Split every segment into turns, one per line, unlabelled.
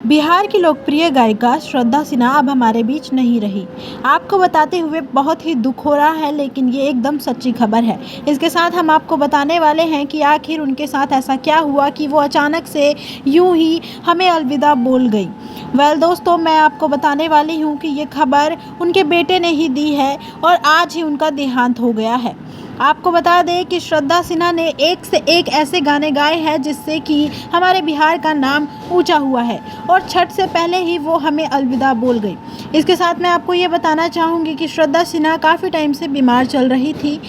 बिहार की लोकप्रिय गायिका श्रद्धा सिन्हा अब हमारे बीच नहीं रही। आपको बताते हुए बहुत ही दुख हो रहा है, लेकिन ये एकदम सच्ची खबर है। इसके साथ हम आपको बताने वाले हैं कि आखिर उनके साथ ऐसा क्या हुआ कि वो अचानक से यूं ही हमें अलविदा बोल गई। दोस्तों, मैं आपको बताने वाली हूँ कि ये खबर उनके बेटे ने ही दी है और आज ही उनका देहांत हो गया है। आपको बता दें कि श्रद्धा सिन्हा ने एक से एक ऐसे गाने गाए हैं जिससे कि हमारे बिहार का नाम ऊंचा हुआ है और छठ से पहले ही वो हमें अलविदा बोल गई। इसके साथ मैं आपको ये बताना चाहूँगी कि श्रद्धा सिन्हा काफ़ी टाइम से बीमार चल रही थी।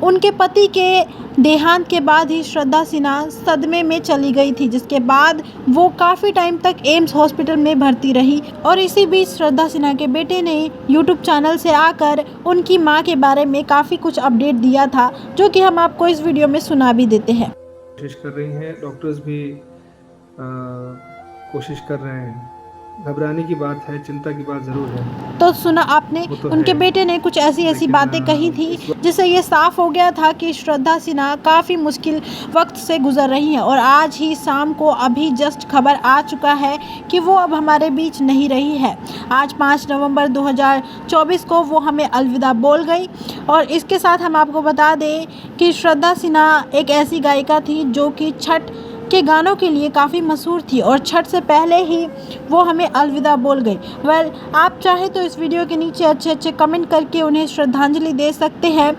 उनके पति के देहांत के बाद ही श्रद्धा सिन्हा सदमे में चली गई थी, जिसके बाद वो काफ़ी टाइम तक एम्स हॉस्पिटल में भर्ती रही। और इसी बीच श्रद्धा सिन्हा के बेटे ने यूट्यूब चैनल से आकर उनकी मां के बारे में काफ़ी कुछ अपडेट दिया था, जो कि हम आपको इस वीडियो में सुना भी देते हैं।
कोशिश कर रही हैं, डॉक्टर्स भी कोशिश कर रहे हैं। घबराने की बात है, चिंता की बात ज़रूर है।
तो सुना आपने,
वो तो
उनके
है,
बेटे ने कुछ ऐसी
लेकिन
बातें कही थी जिससे ये साफ हो गया था कि श्रद्धा सिन्हा काफ़ी मुश्किल वक्त से गुजर रही हैं। और आज ही शाम को अभी जस्ट खबर आ चुका है कि वो अब हमारे बीच नहीं रही है। आज 5 नवंबर 2024 को वो हमें अलविदा बोल गई। और इसके साथ हम आपको बता दें कि श्रद्धा सिन्हा एक ऐसी गायिका थी जो कि छठ के गानों के लिए काफ़ी मशहूर थी और छठ से पहले ही वो हमें अलविदा बोल गई। आप चाहे तो इस वीडियो के नीचे अच्छे अच्छे कमेंट करके उन्हें श्रद्धांजलि दे सकते हैं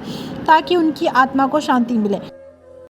ताकि उनकी आत्मा को शांति मिले।